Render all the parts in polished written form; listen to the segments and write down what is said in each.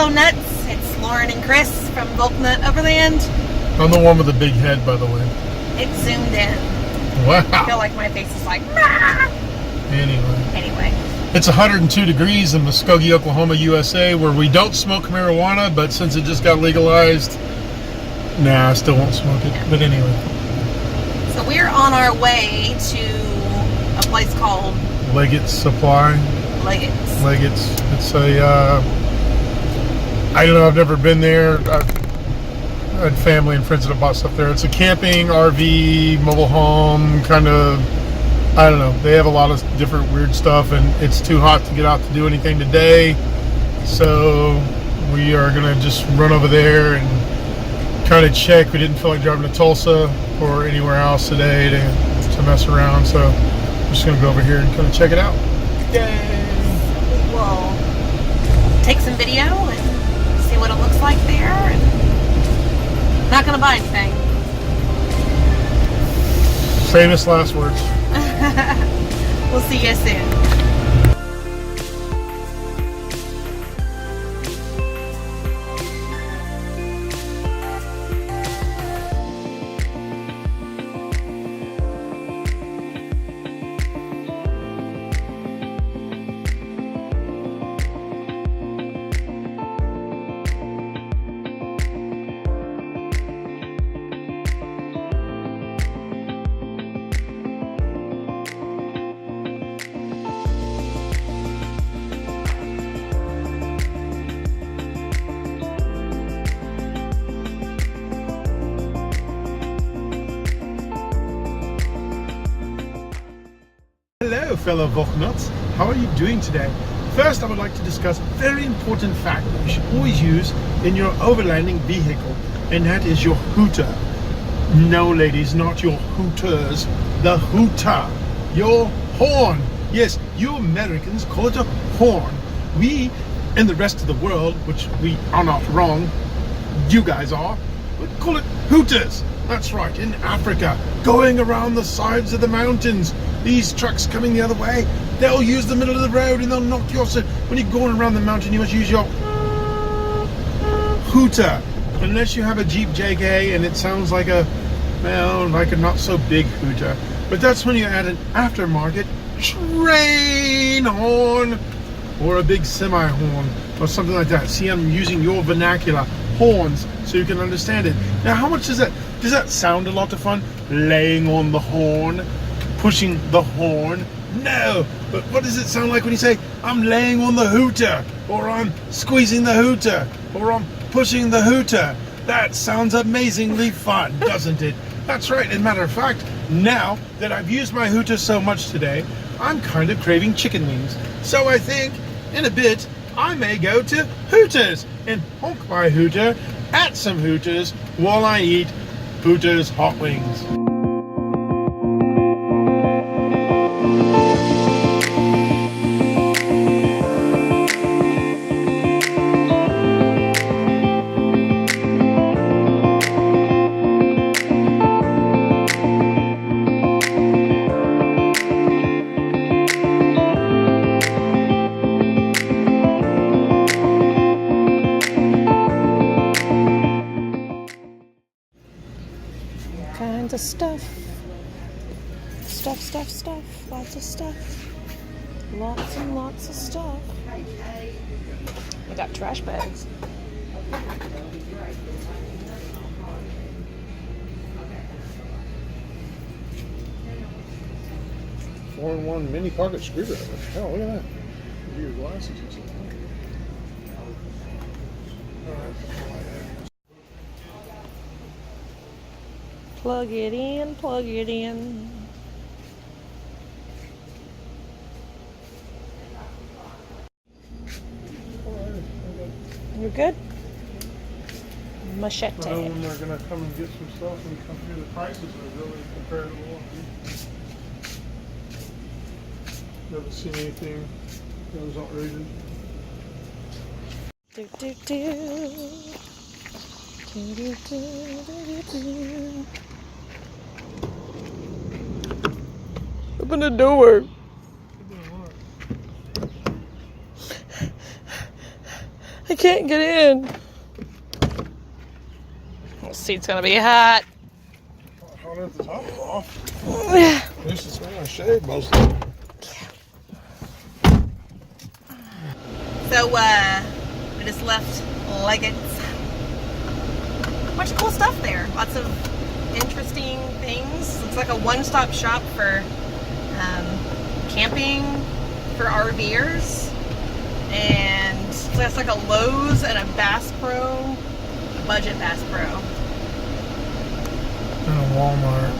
Hello Nuts, it's Lauren and Chris from Valknut Overland. I'm the one with the big head, by the way. It's zoomed in. Wow. I feel like my face is like, ah! Anyway. It's 102 degrees in Muskogee, Oklahoma, USA, where we don't smoke marijuana, but since it just got legalized, I still won't smoke it. But anyway. So we're on our way to a place called Leggett's Supply. Leggett's. It's a, I don't know, I've never been there. I had family and friends that have bought stuff there. It's a camping, RV, mobile home, kind of, I don't know. They have a lot of different weird stuff, and it's too hot to get out to do anything today. So we are going to just run over there and kind of check. We didn't feel like driving to Tulsa or anywhere else today to mess around. So I'm just going to go over here and kind of check it out. Yay! We'll take some video and see what it looks like there. And not going to buy anything. Famous last words. We'll see you soon. Hello fellow Valknuts, how are you doing today? First I would like to discuss a very important fact that you should always use in your overlanding vehicle, and that is your hooter. No ladies, not your hooters, the hooter, your horn. Yes, you Americans call it a horn. We in the rest of the world, which we are not wrong, you guys are, would call it hooters. That's right, in Africa, going around the sides of the mountains. These trucks coming the other way, they'll use the middle of the road and they'll knock you off. So when you're going around the mountain, you must use your hooter. Unless you have a Jeep JK and it sounds like a, well, like a not so big hooter. But that's when you add an aftermarket train horn or a big semi horn or something like that. See, I'm using your vernacular, horns, so you can understand it. Now, how much does that sound a lot of fun? Laying on the horn, pushing the horn? No, but what does it sound like when you say, I'm laying on the hooter, or I'm squeezing the hooter, or I'm pushing the hooter? That sounds amazingly fun, doesn't it? That's right. As a matter of fact, now that I've used my hooter so much today, I'm kind of craving chicken wings. So I think, in a bit, I may go to Hooters and honk my hooter at some Hooters while I eat Hooters hot wings. Kinds of stuff. Stuff. Lots of stuff. Lots and lots of stuff. We got trash bags. Four-in-one mini pocket screwdriver. Hell, look at that. Give your glasses or something. Plug it in. You're good? Machete. I know when they're going to come and get some stuff and come through, the prices are really comparable. Never seen anything that was outrageous. Open the door. I can't get in. This seat's gonna be hot. Hot at the top off. At least it's when I shave most of it. So, we just left Leggett's. Bunch of cool stuff there. Lots of interesting things. It's like a one-stop shop for camping for RVers. And so that's like a Lowe's and a Bass Pro, a budget Bass Pro. And a Walmart.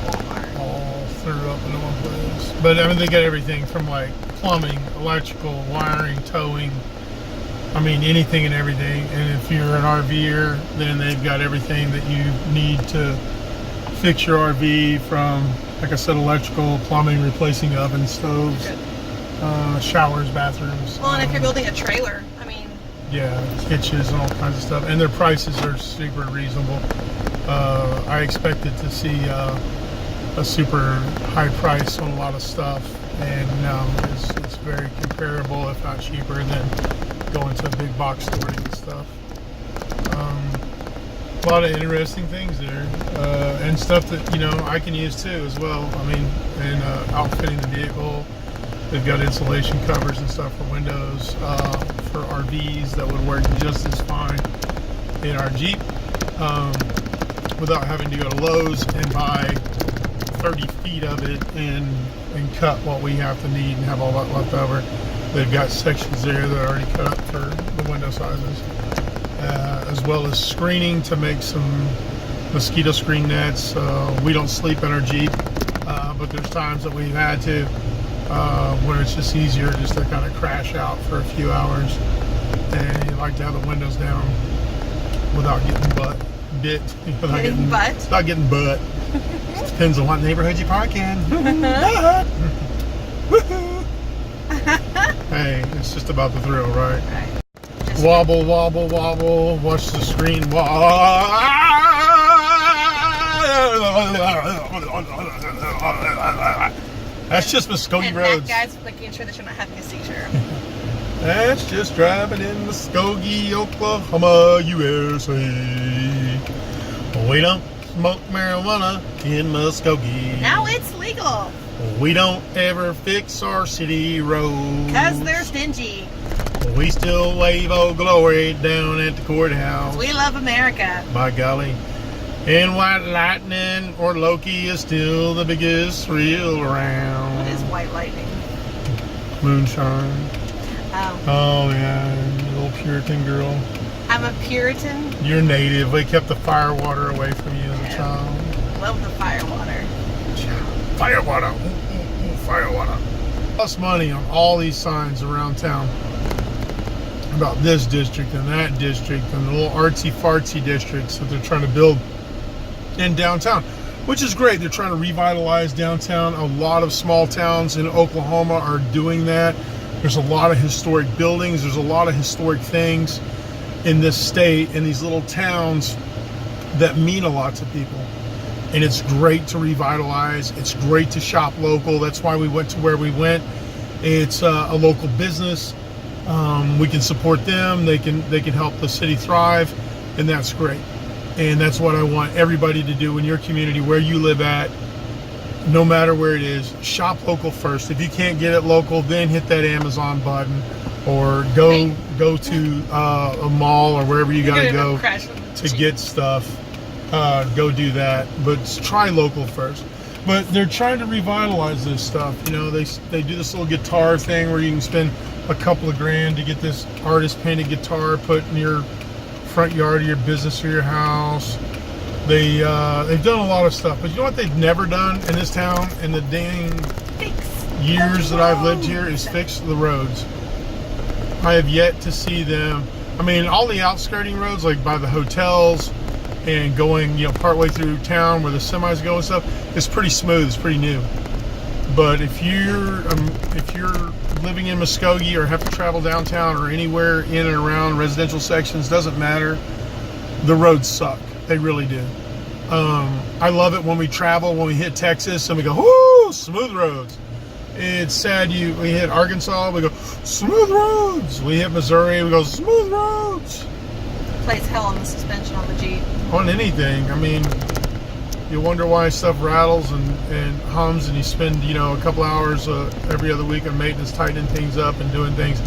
All threw up into one place. But I mean, they got everything from like plumbing, electrical, wiring, towing. I mean, anything and everything. And if you're an RVer, then they've got everything that you need to fix your RV, from, like I said, electrical, plumbing, replacing ovens, stoves, showers, bathrooms. Well, and if you're building a trailer, I mean... Yeah, hitches and all kinds of stuff. And their prices are super reasonable. I expected to see a super high price on a lot of stuff. And no, it's very comparable, if not cheaper, than going to a big box store to get stuff. A lot of interesting things there, and stuff that, you know, I can use too as well. I mean, in outfitting the vehicle, they've got insulation covers and stuff for windows, for RVs that would work just as fine in our Jeep, without having to go to Lowe's and buy 30 feet of it and cut what we have to need and have all that left over. They've got sections there that are already cut up for the window sizes, as well as screening to make some mosquito screen nets. We don't sleep in our Jeep, but there's times that we've had to, where it's just easier just to kind of crash out for a few hours. And you like to have the windows down without getting bit. Without getting butt. Depends on what neighborhood you park in. Woohoo! Hey, it's just about the thrill, right? Right. Wobble, wobble, wobble. Watch the screen wobble. That's just Muskogee roads. That guy's making sure that you're not having a seizure. That's just driving in Muskogee, Oklahoma, USA. We don't smoke marijuana in Muskogee. Now it's legal. We don't ever fix our city roads. Because they're stingy. We still wave old glory down at the courthouse. We love America. By golly. And White Lightning or Loki is still the biggest thrill around. What is White Lightning? Moonshine. Oh. Oh, yeah. Little Puritan girl. I'm a Puritan. You're native. We kept the fire water away from you as a child. Love the fire water. Fire water. Ooh, fire water. Plus money on all these signs around town about this district and that district and the little artsy-fartsy districts that they're trying to build in downtown, which is great. They're trying to revitalize downtown. A lot of small towns in Oklahoma are doing that. There's a lot of historic buildings. There's a lot of historic things in this state, in these little towns, that mean a lot to people. And it's great to revitalize. It's great to shop local. That's why we went to where we went. It's a local business. We can support them. They can help the city thrive, and that's great. And that's what I want everybody to do in your community, where you live at, no matter where it is. Shop local first. If you can't get it local, then hit that Amazon button, or go to a mall or wherever you gotta go to get stuff. Go do that, but try local first. But they're trying to revitalize this stuff. You know, they do this little guitar thing where you can spend a couple of grand to get this artist painted guitar put in your front yard of your business or your house. They've done a lot of stuff, but you know what they've never done in this town in the dang years that I've lived here is fix the roads. I have yet to see them. I mean, all the outskirting roads, like by the hotels and going, you know, partway through town where the semis go and stuff, it's pretty smooth. It's pretty new. But if you're living in Muskogee or have to travel downtown or anywhere in and around residential sections, doesn't matter. The roads suck. They really do. I love it when we travel, when we hit Texas and we go, whoo, smooth roads. It's sad we hit Arkansas, we go, smooth roads. We hit Missouri, we go, smooth roads. Plays hell on the suspension on the Jeep. On anything. I mean, you wonder why stuff rattles and hums, and you spend, a couple hours every other week on maintenance, tightening things up and doing things.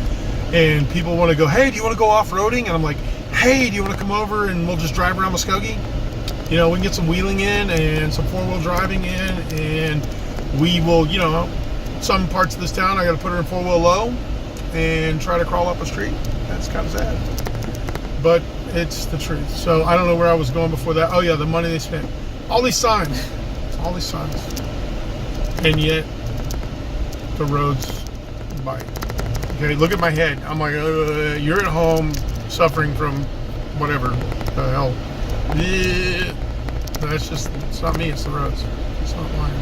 And people want to go, hey, do you want to go off-roading? And I'm like, hey, do you want to come over and we'll just drive around Muskogee? We can get some wheeling in and some four-wheel driving in, and we will, some parts of this town I got to put her in four-wheel low and try to crawl up a street. That's kind of sad, but it's the truth. So I don't know where I was going before that. Oh yeah, the money they spent. All these signs, and yet the roads bite. Okay, look at my head. I'm like, you're at home suffering from whatever the hell. That's just, it's not me, it's the roads. It's not mine.